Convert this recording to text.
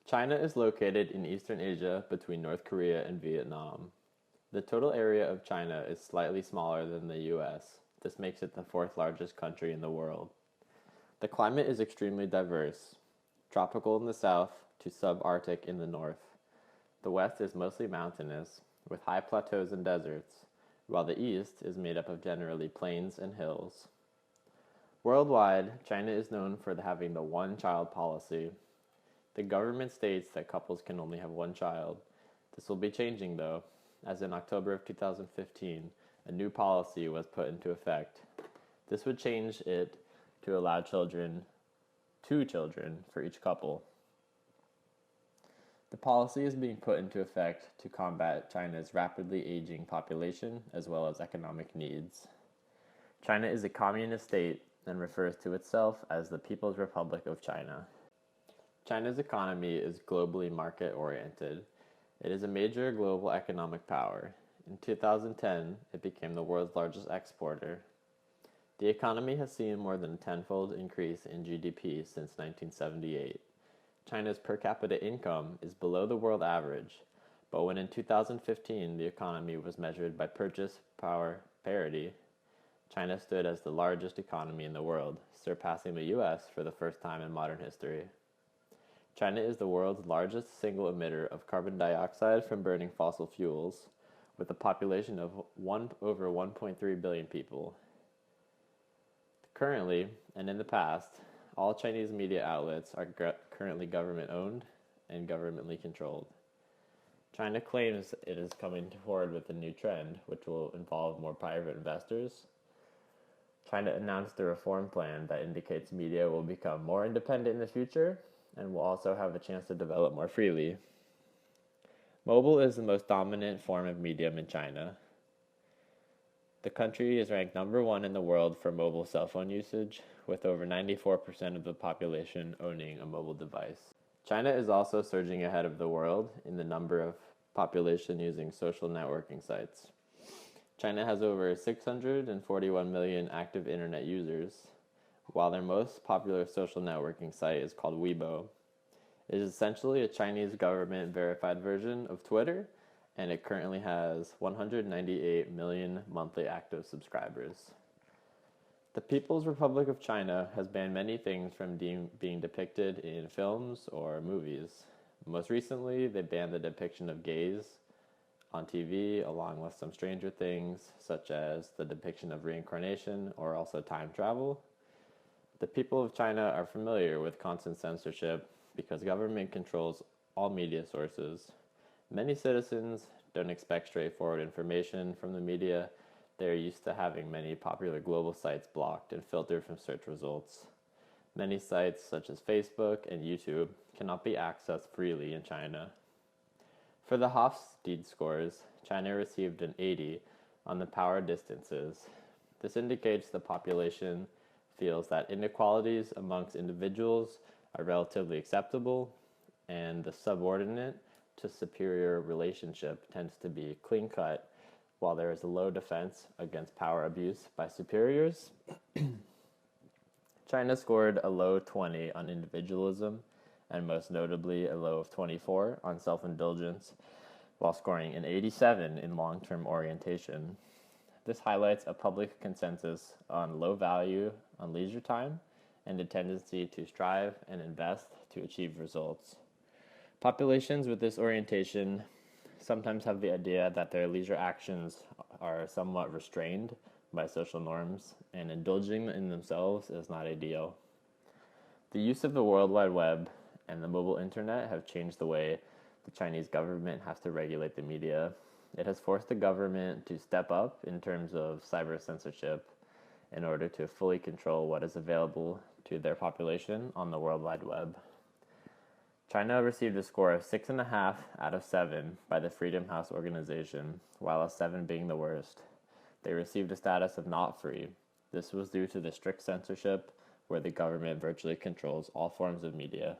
China is located in Eastern Asia between North Korea and Vietnam. The total area of China is slightly smaller than the US. This makes it the fourth largest country in the world. The climate is extremely diverse, tropical in the south to subarctic in the north. The west is mostly mountainous, with high plateaus and deserts, while the east is made up of generally plains and hills. Worldwide, China is known for having the one-child policy. The government states that couples can only have one child. This will be changing, though, as in October of 2015, a new policy was put into effect. This would change it to allow two children for each couple. The policy is being put into effect to combat China's rapidly aging population as well as economic needs. China is a communist state and refers to itself as the People's Republic of China. China's economy is globally market-oriented. It is a major global economic power. In 2010, it became the world's largest exporter. The economy has seen more than a tenfold increase in GDP since 1978. China's per capita income is below the world average, but when in 2015 the economy was measured by purchase power parity, China stood as the largest economy in the world, surpassing the US for the first time in modern history. China is the world's largest single emitter of carbon dioxide from burning fossil fuels, with a population of over 1.3 billion people. Currently, and in the past, all Chinese media outlets are currently government-owned and governmentally controlled. China claims it is coming forward with a new trend, which will involve more private investors. China announced a reform plan that indicates media will become more independent in the future and will also have a chance to develop more freely. Mobile is the most dominant form of medium in China. The country is ranked number 1 in the world for mobile cell phone usage, with over 94% of the population owning a mobile device. China is also surging ahead of the world in the number of population using social networking sites. China has over 641 million active internet users, while their most popular social networking site is called Weibo. It is essentially a Chinese government-verified version of Twitter, and it currently has 198 million monthly active subscribers. The People's Republic of China has banned many things from being depicted in films or movies. Most recently, they banned the depiction of gays on TV, along with some stranger things, such as the depiction of reincarnation or also time travel. The people of China are familiar with constant censorship because government controls all media sources. Many citizens don't expect straightforward information from the media. They're used to having many popular global sites blocked and filtered from search results. Many sites, such as Facebook and YouTube, cannot be accessed freely in China. For the Hofstede scores, China received an 80 on the power distances. This indicates the population feels that inequalities amongst individuals are relatively acceptable, and the subordinate to superior relationship tends to be clean-cut, while there is a low defense against power abuse by superiors. China scored a low 20 on individualism, and most notably a low of 24 on self-indulgence, while scoring an 87 in long-term orientation. This highlights a public consensus on low value on leisure time and a tendency to strive and invest to achieve results. Populations with this orientation sometimes have the idea that their leisure actions are somewhat restrained by social norms, and indulging in themselves is not ideal. The use of the World Wide Web and the mobile internet have changed the way the Chinese government has to regulate the media. It has forced the government to step up in terms of cyber censorship in order to fully control what is available to their population on the World Wide Web. China received a score of 6.5 out of 7 by the Freedom House organization, while a 7 being the worst. They received a status of not free. This was due to the strict censorship where the government virtually controls all forms of media.